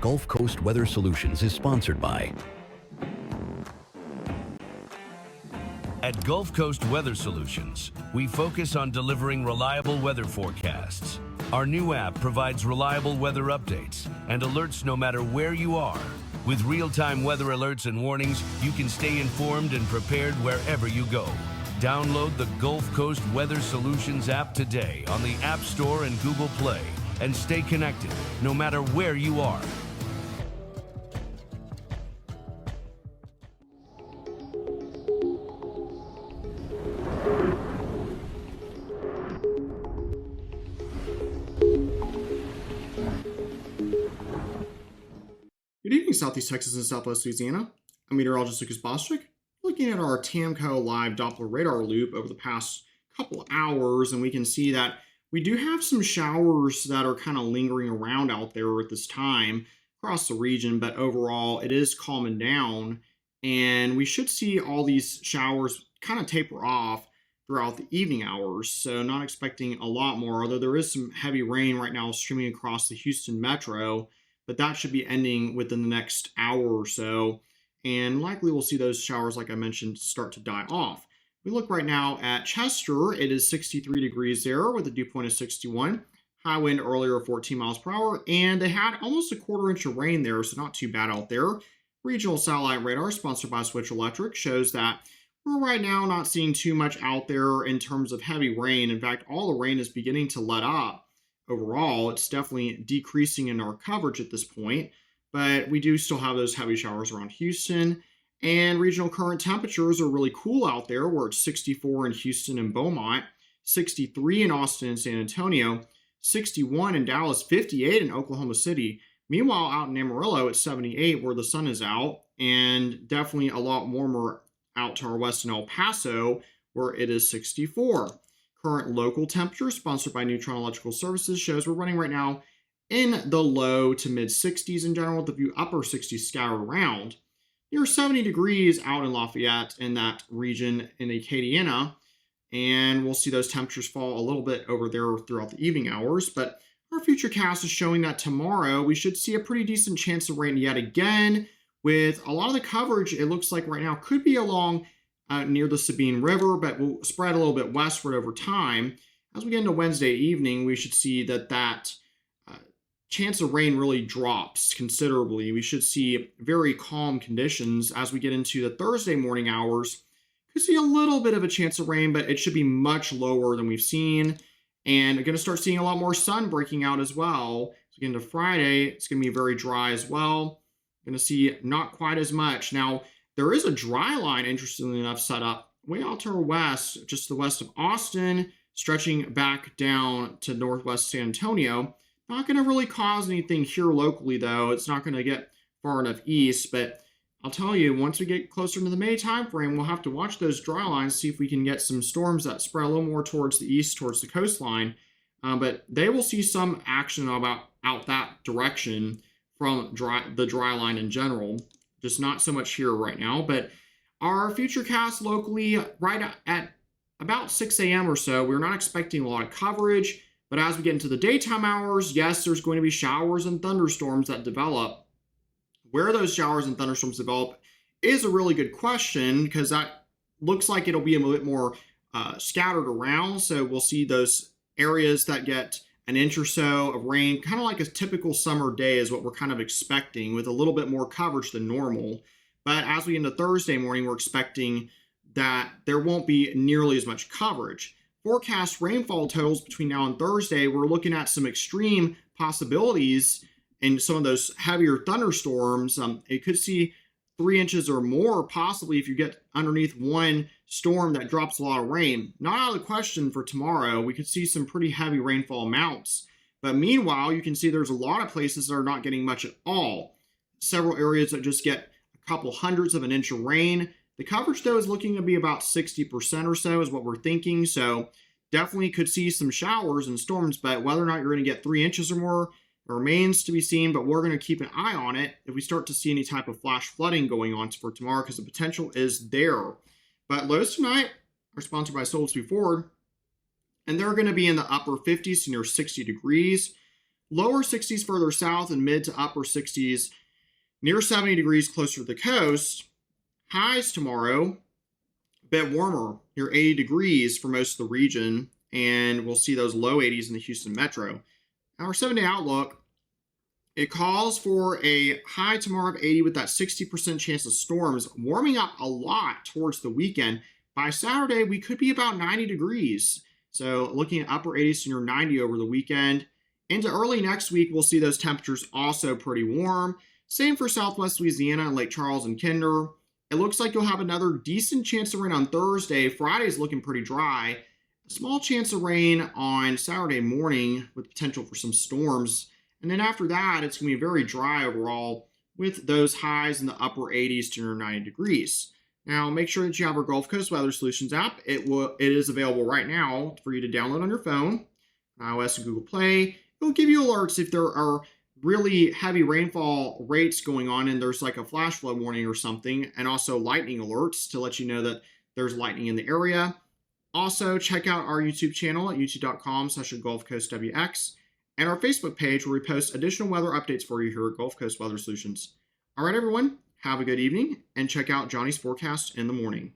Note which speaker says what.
Speaker 1: Gulf Coast Weather Solutions is sponsored by
Speaker 2: At Gulf Coast Weather Solutions, we focus on delivering reliable weather forecasts. Our new app provides reliable weather updates and alerts no matter where you are. With real-time weather alerts and warnings, you can stay informed and prepared wherever you go. Download the Gulf Coast Weather Solutions app today on the App Store and Google Play and stay connected no matter where you are.
Speaker 3: Good evening, Southeast Texas and Southwest Louisiana. I'm meteorologist Lucas Bostrick, looking at our TAMCO live Doppler radar loop over the past couple hours, and we can see that we do have some showers that are kind of lingering around out there at this time across the region, but overall it is calming down, and we should see all these showers kind of taper off throughout the evening hours, so not expecting a lot more, although there is some heavy rain right now streaming across the Houston metro, but that should be ending within the next hour or so, and likely we'll see those showers, like I mentioned, start to die off. We look right now at Chester. It is 63 degrees there with a dew point of 61. High wind earlier of 14 miles per hour, and they had almost a quarter inch of rain there, so not too bad out there. Regional satellite radar sponsored by Switch Electric shows that we're right now not seeing too much out there in terms of heavy rain. In fact, all the rain is beginning to let up. Overall, it's definitely decreasing in our coverage at this point, but we do still have those heavy showers around Houston. And regional current temperatures are really cool out there. We're at 64 in Houston and Beaumont, 63 in Austin and San Antonio, 61 in Dallas, 58 in Oklahoma City. Meanwhile, out in Amarillo, it's 78 where the sun is out, and definitely a lot warmer out to our west in El Paso, where it is 64. Current local temperature, sponsored by Neutron Electrical Services, shows we're running right now in the low to mid 60s in general, with the view upper 60s scattered around. Near 70 degrees out in Lafayette in that region in Acadiana, and we'll see those temperatures fall a little bit over there throughout the evening hours. But our future cast is showing that tomorrow we should see a pretty decent chance of rain yet again, with a lot of the coverage, it looks like right now, could be along near the Sabine River, but will spread a little bit westward over time. As we get into Wednesday evening, we should see that chance of rain really drops considerably. We should see very calm conditions as we get into the Thursday morning hours. Could see a little bit of a chance of rain, but it should be much lower than we've seen. And we're going to start seeing a lot more sun breaking out as well. So we get into Friday, it's going to be very dry as well. Going to see not quite as much. Now, there is a dry line, interestingly enough, set up way out to our west, just to the west of Austin, stretching back down to northwest San Antonio. Not going to really cause anything here locally, though. It's not going to get far enough east, but I'll tell you, once we get closer to the May timeframe, we'll have to watch those dry lines, see if we can get some storms that spread a little more towards the east, towards the coastline. But they will see some action out that direction from the dry line in general. Just not so much here right now, but our future cast locally right at about 6 a.m. or so, we're not expecting a lot of coverage, but as we get into the daytime hours, yes, there's going to be showers and thunderstorms that develop. Where those showers and thunderstorms develop is a really good question, because that looks like it'll be a little bit more scattered around, so we'll see those areas that get an inch or so of rain, kind of like a typical summer day is what we're kind of expecting, with a little bit more coverage than normal. But as we get into Thursday morning, we're expecting that there won't be nearly as much coverage. Forecast rainfall totals between now and Thursday, we're looking at some extreme possibilities in some of those heavier thunderstorms. It could see 3 inches or more, possibly if you get underneath one storm that drops a lot of rain. Not out of the question for tomorrow. We could see some pretty heavy rainfall amounts. But meanwhile, you can see there's a lot of places that are not getting much at all. Several areas that just get a couple hundredths of an inch of rain. The coverage, though, is looking to be about 60% or so is what we're thinking. So definitely could see some showers and storms, but whether or not you're going to get 3 inches or more remains to be seen, but we're going to keep an eye on it if we start to see any type of flash flooding going on for tomorrow, because the potential is there. But lows tonight are sponsored by Soulsby Ford, and they're going to be in the upper 50s to near 60 degrees. Lower 60s further south and mid to upper 60s near 70 degrees closer to the coast. Highs tomorrow, a bit warmer, near 80 degrees for most of the region, and we'll see those low 80s in the Houston metro. Our 7-day outlook, it calls for a high tomorrow of 80 with that 60% chance of storms, warming up a lot towards the weekend. By Saturday, we could be about 90 degrees. So looking at upper 80s to near 90 over the weekend. Into early next week, we'll see those temperatures also pretty warm. Same for Southwest Louisiana and Lake Charles and Kinder. It looks like you'll have another decent chance of rain on Thursday. Friday's looking pretty dry. A small chance of rain on Saturday morning with potential for some storms. And then after that, it's going to be very dry overall with those highs in the upper 80s to near 90 degrees. Now, make sure that you have our Gulf Coast Weather Solutions app. It is available right now for you to download on your phone, iOS and Google Play. It'll give you alerts if there are really heavy rainfall rates going on and there's like a flash flood warning or something, and also lightning alerts to let you know that there's lightning in the area. Also, check out our YouTube channel at youtube.com/GulfCoastWX and our Facebook page where we post additional weather updates for you here at Gulf Coast Weather Solutions. All right, everyone, have a good evening and check out Johnny's forecast in the morning.